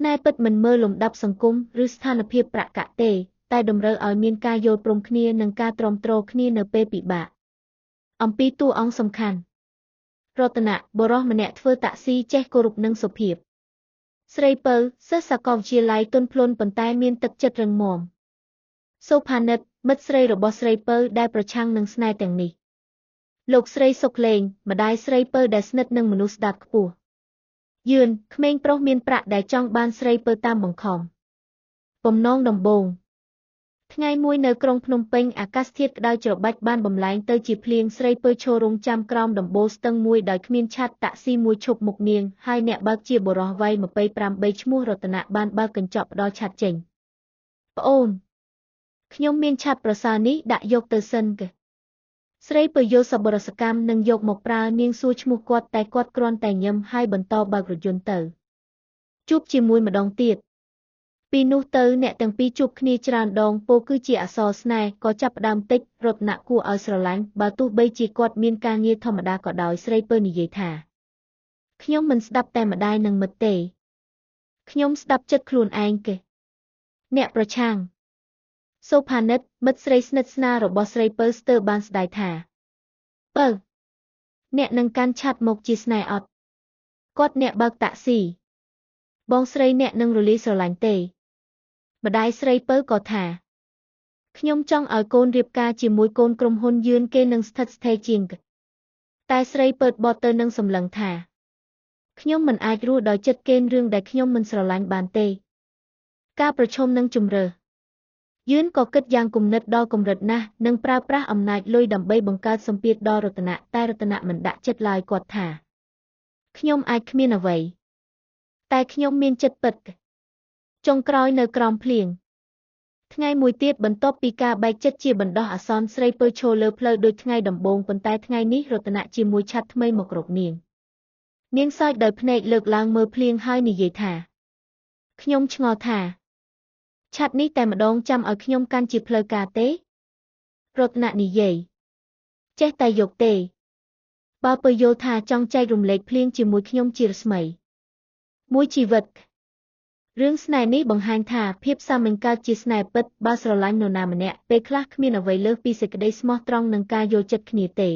ស្នេហ៍ពិតមិនមើលលំដាប់សង្គមឬស្ថានភាពប្រាក់កាក់ទេតែតម្រូវឲ្យមានការយល់ព្រមគ្នានិងការទ្រាំទ្រគ្នានៅពេលពិបាកអំពីតួអង្គសំខាន់រតនៈបុរសម្នាក់ធ្វើតាក់ស៊ីចេះគោរពនិងសុភាពស្រីពៅសិស្សសាកលវិទ្យាល័យទន់ភ្លន់ប៉ុន្តែមានទឹកចិត្តរឹងមាំសូផានិតមិត្តស្រីរបស់ស្រីពៅដែលប្រឆាំងនឹងស្នេហ៍ទាំងនេះលោកស្រីសុកលេងម្ដាយស្រីពៅដែលស្និទ្ធនឹងមនុស្សស្ដាប់ខ្ពស់យឿនក្មេងប្រុសមានប្រាក់ដែលចង់បានស្រីពៅតាមបង្ខំបំណងដំបូងថ្ងៃមួយនៅក្រុងភ្នំពេញអាកាសធាតុក្តៅច្របាច់បានបំលែងទៅជាភ្លៀងស្រីពៅឈររងចាំក្រោមដំបូលស្ទឹងមួយដោយគ្មានឆ័ត្រតាក់ស៊ីមួយឈប់មុខនាងហើយអ្នកបើកជាបុរសវ័យ28ឈ្មោះរតនៈបានបើកកញ្ចក់ផ្ដល់ឆ័ត្រចេញប្អូនខ្ញុំមានឆ័ត្រប្រសើរនេះដាក់យកទៅសិនកេស្រីពៅយកសប្បុរសកម្មនិងយកមកប្រើនាងសួរឈ្មោះគាត់តែគាត់គ្រាន់តែញឹមហើយបន្តបើករថយន្តទៅជួបជាមួយម្ដងទៀតពីនោះទៅអ្នកទាំងពីរជួបគ្នាច្រើនដងពោលគឺជាអក្សរស្នេហ៍ក៏ចាប់ផ្ដើមតិចរតនៈគួរឲ្យស្រឡាញ់បើទោះបីជាគាត់មានការងារធម្មតាក៏ដោយស្រីពៅនិយាយថាខ្ញុំមិនស្ដាប់តែម្ដាយនិងមិត្តទេខ្ញុំស្ដាប់ចិត្តខ្លួនឯងគេអ្នកប្រឆាំងសូផានិតមិត្តស្រីស្និទ្ធស្នាលរបស់ស្រីពៅស្ទើរបានស្ដាយថាពៅអ្នកនឹងកាន់ឆ័ត្រមកជាស្នេហ៍អត់គាត់អ្នកបើកតាក់ស៊ីបងស្រីអ្នកនឹងរលាយស្រឡាញ់ទេម្ដាយស្រីពៅក៏ថាខ្ញុំចង់ឲ្យកូនរៀបការជាមួយកូនក្រុមហ៊ុនយឿនគេនឹងស្ថិតស្ថេរជាងតែស្រីពៅបត់ទៅនឹងសម្លឹងថាខ្ញុំមិនអាចរស់ដោយចិត្តគេរឿងដែលខ្ញុំមិនស្រឡាញ់បានទេការប្រឈមនឹងជម្រើសយឿនក៏គិតយ៉ាងគំនិតដល់កម្រិតណាស់និងប្រើប្រាស់អំណាចលុយដើម្បីបង្កើតសម្ពាធដល់រតនៈតែរតនៈមិនដាក់ចិត្តឡើយគាត់ថាខ្ញុំអាចគ្មានអ្វីតែខ្ញុំមានចិត្តពិតចុងក្រោយនៅក្រោមភ្លៀងថ្ងៃមួយទៀតបន្ទាប់ពីការបែកចិត្តជាបណ្ដោះអាសន្នស្រីពៅឈរលើផ្លូវដូចថ្ងៃដំបូងប៉ុន្តែថ្ងៃនេះរតនៈជាមួយឆ័ត្រថ្មីមករកនាងសើចដោយភ្នែកលើកឡើងមើលភ្លៀងហើយនិយាយថាខ្ញុំឆ្ងល់ថាឆ័ត្រនេះតែម្ដងចាំឲ្យខ្ញុំកាន់ជាផ្លូវការទេរតនៈនិយាយចេះតែយកទេបើពៅយល់ថាចង់ចែករំលែកភ្លៀងជាមួយខ្ញុំជារស្មីមួយជីវិតរឿងស្នេហ៍នេះបង្ហាញថាភាពសាមញ្ញកើតជាស្នេហ៍ពិតបើស្រឡាញ់នរណាម្នាក់ពេលខ្លះគ្មានអ្វីលើសពីសេចក្តីស្មោះត្រង់និងការយល់ចិត្តគ្នាទេ